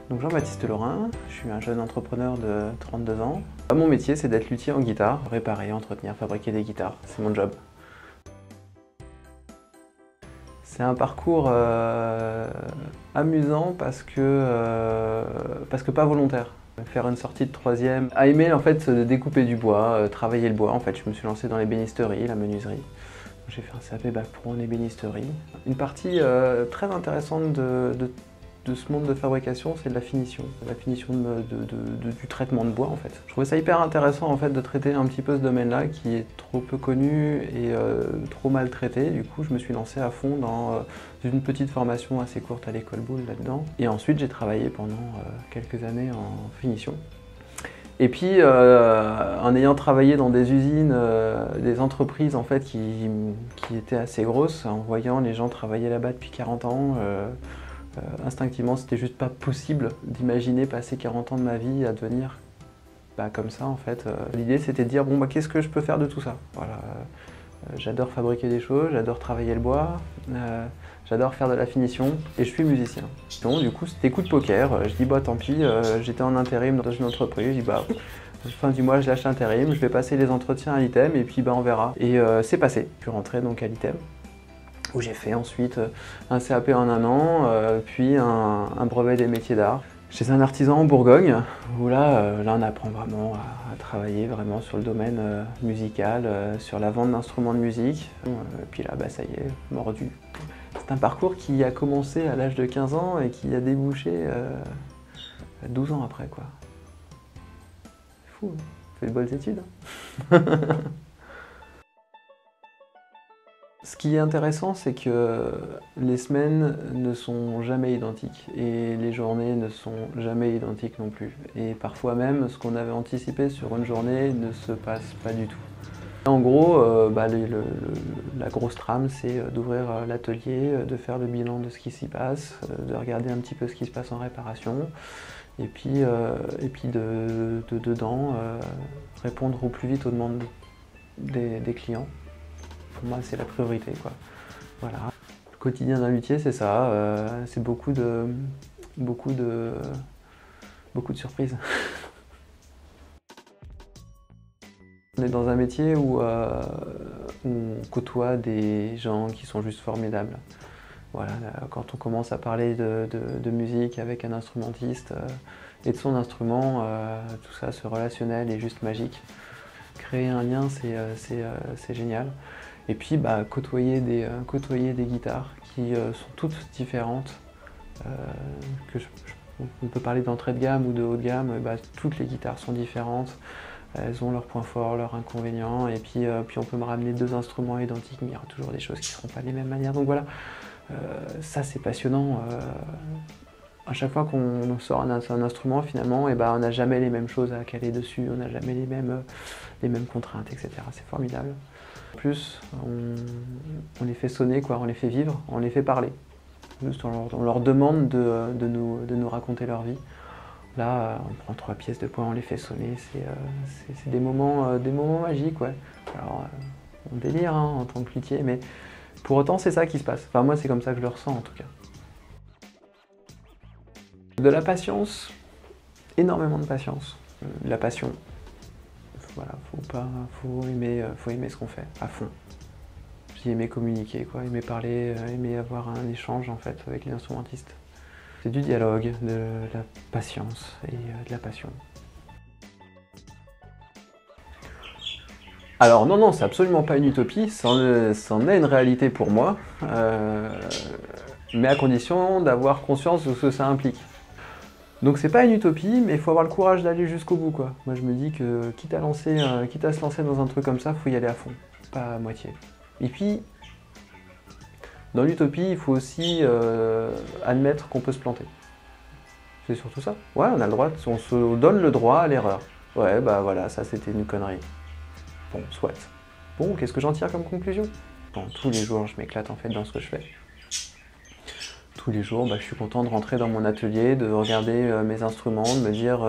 Donc Jean-Baptiste Laurin, je suis un jeune entrepreneur de 32 ans. Mon métier, c'est d'être luthier en guitare, réparer, entretenir, fabriquer des guitares. C'est mon job. C'est un parcours amusant parce que pas volontaire. Faire une sortie de troisième, à aimer en fait découper du bois, travailler le bois. En fait, je me suis lancé dans les bénisteries, la menuiserie. J'ai fait un CAP Bac Pro en ébénisterie. Une partie très intéressante de ce monde de fabrication, c'est de la finition. La finition du traitement de bois en fait. Je trouvais ça hyper intéressant en fait de traiter un petit peu ce domaine-là qui est trop peu connu et trop mal traité. Du coup, je me suis lancé à fond dans une petite formation assez courte à l'école Boulle là-dedans. Et ensuite, j'ai travaillé pendant quelques années en finition. Et puis, en ayant travaillé dans des usines, des entreprises en fait qui étaient assez grosses, en voyant les gens travailler là-bas depuis 40 ans, instinctivement, c'était juste pas possible d'imaginer passer 40 ans de ma vie à devenir comme ça en fait. L'idée c'était de dire bon qu'est-ce que je peux faire de tout ça. Voilà. J'adore fabriquer des choses, j'adore travailler le bois, j'adore faire de la finition et je suis musicien. Donc du coup c'était coup de poker, je dis bah tant pis, j'étais en intérim dans une entreprise, je dis bah fin du mois je lâche l'intérim, je vais passer les entretiens à l'ITEM et puis on verra. Et c'est passé, je suis rentré donc à l'ITEM où j'ai fait ensuite un CAP en 1 an, puis un brevet des métiers d'art. Chez un artisan en Bourgogne, où là on apprend vraiment à travailler vraiment sur le domaine musical, sur la vente d'instruments de musique. Puis là, ça y est, mordu. C'est un parcours qui a commencé à l'âge de 15 ans et qui a débouché 12 ans après, quoi. C'est fou, hein. On fait de bonnes études. Ce qui est intéressant, c'est que les semaines ne sont jamais identiques et les journées ne sont jamais identiques non plus. Et parfois même, ce qu'on avait anticipé sur une journée ne se passe pas du tout. En gros, la grosse trame, c'est d'ouvrir l'atelier, de faire le bilan de ce qui s'y passe, de regarder un petit peu ce qui se passe en réparation, et puis dedans, répondre au plus vite aux demandes des clients. Pour moi, c'est la priorité, quoi. Voilà. Le quotidien d'un luthier, c'est ça. C'est beaucoup de surprises. On est dans un métier où on côtoie des gens qui sont juste formidables. Voilà, quand on commence à parler de musique avec un instrumentiste et de son instrument, tout ça, ce relationnel est juste magique. Créer un lien, c'est génial. Et puis côtoyer des guitares qui sont toutes différentes. On peut parler d'entrée de gamme ou de haut de gamme, toutes les guitares sont différentes. Elles ont leurs points forts, leurs inconvénients, et puis on peut me ramener 2 instruments identiques, mais il y aura toujours des choses qui ne seront pas des mêmes manières. Donc voilà, ça c'est passionnant. À chaque fois qu'on sort un instrument, finalement, on n'a jamais les mêmes choses à caler dessus, on n'a jamais les mêmes contraintes, etc. C'est formidable. En plus, on les fait sonner, quoi, on les fait vivre, on les fait parler. Juste on leur demande de nous raconter leur vie. Là, on prend 3 pièces de bois, on les fait sonner, c'est des moments magiques, ouais. Alors, on délire en tant que luthier, mais pour autant, c'est ça qui se passe. Enfin, moi, c'est comme ça que je le ressens, en tout cas. De la patience, énormément de patience. De la passion. Voilà, faut aimer ce qu'on fait, à fond. Puis aimer communiquer, quoi, aimer parler, aimer avoir un échange, en fait, avec les instrumentistes. C'est du dialogue, de la patience et de la passion. Alors non, c'est absolument pas une utopie, c'en est une réalité pour moi, mais à condition d'avoir conscience de ce que ça implique. Donc c'est pas une utopie, mais il faut avoir le courage d'aller jusqu'au bout, quoi. Moi je me dis que quitte à se lancer dans un truc comme ça, faut y aller à fond, pas à moitié. Et puis, dans l'utopie, il faut aussi admettre qu'on peut se planter. C'est surtout ça. Ouais, on a le droit, on se donne le droit à l'erreur. Ouais, voilà, ça c'était une connerie. Bon, soit. Bon, qu'est-ce que j'en tire comme conclusion? Bon, tous les jours, je m'éclate en fait dans ce que je fais. Tous les jours, je suis content de rentrer dans mon atelier, de regarder mes instruments, de me dire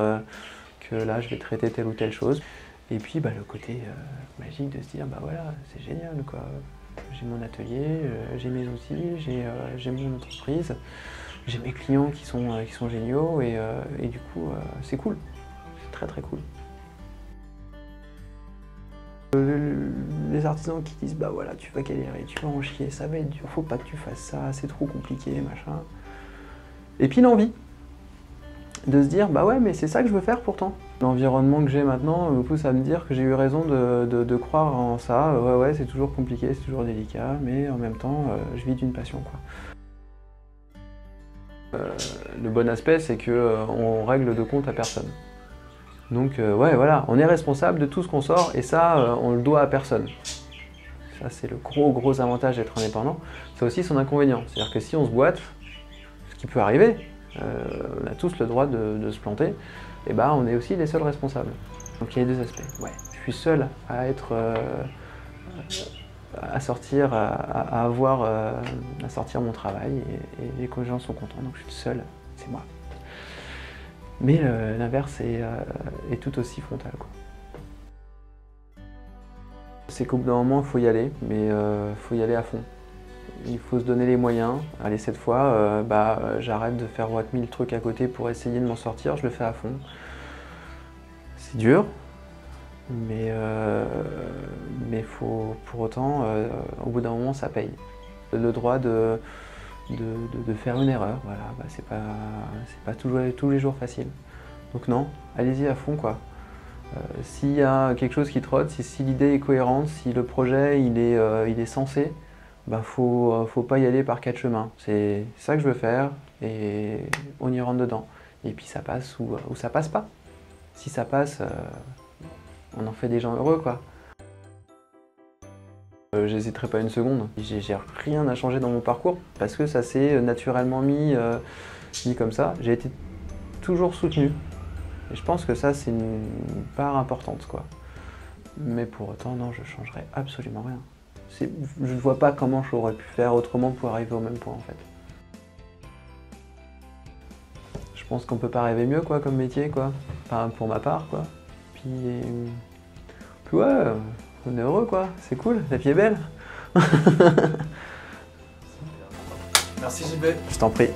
que là, je vais traiter telle ou telle chose. Et puis, le côté magique de se dire, voilà, c'est génial, quoi. J'ai mon atelier, j'ai mes outils, j'ai mon entreprise. J'ai mes clients qui sont géniaux et du coup, c'est cool. C'est très très cool. Les artisans qui disent bah voilà, tu vas galérer, tu vas en chier, ça va être dur, faut pas que tu fasses ça, c'est trop compliqué, machin. Et puis l'envie de se dire bah ouais, mais c'est ça que je veux faire pourtant. L'environnement que j'ai maintenant me pousse à me dire que j'ai eu raison de croire en ça. Ouais, c'est toujours compliqué, c'est toujours délicat, mais en même temps, je vis d'une passion, quoi. Le bon aspect, c'est qu'on règle de compte à personne. Donc ouais, voilà, on est responsable de tout ce qu'on sort et ça, on le doit à personne. Ça, c'est le gros avantage d'être indépendant. C'est aussi son inconvénient. C'est-à-dire que si on se boite, ce qui peut arriver, on a tous le droit de se planter, et bah on est aussi les seuls responsables. Donc il y a les deux aspects. Ouais, je suis seul à être... à sortir, à sortir mon travail et les gens sont contents, donc je suis seul, c'est moi. Mais l'inverse est tout aussi frontal, quoi. C'est qu'au bout d'un moment, il faut y aller, mais il faut y aller à fond. Il faut se donner les moyens. Allez, cette fois, j'arrête de faire 1000 trucs à côté pour essayer de m'en sortir, je le fais à fond. C'est dur, mais faut, pour autant, au bout d'un moment, ça paye. Le droit de faire une erreur, voilà, c'est pas tous les jours facile. Donc non, allez-y à fond, quoi. S'il y a quelque chose qui trotte, si l'idée est cohérente, si le projet il est sensé, faut pas y aller par 4 chemins. C'est ça que je veux faire et on y rentre dedans. Et puis ça passe ou ça passe pas. Si ça passe, on en fait des gens heureux, quoi. J'hésiterai pas une seconde. J'ai rien à changer dans mon parcours parce que ça s'est naturellement mis comme ça. J'ai été toujours soutenu. Et je pense que ça, c'est une part importante, quoi. Mais pour autant, non, je changerai absolument rien. Je ne vois pas comment j'aurais pu faire autrement pour arriver au même point, en fait. Je pense qu'on peut pas rêver mieux, quoi, comme métier, quoi. Enfin, pour ma part, quoi. Puis ouais, on est heureux, quoi. C'est cool, la vie est belle. Merci JB. Je t'en prie.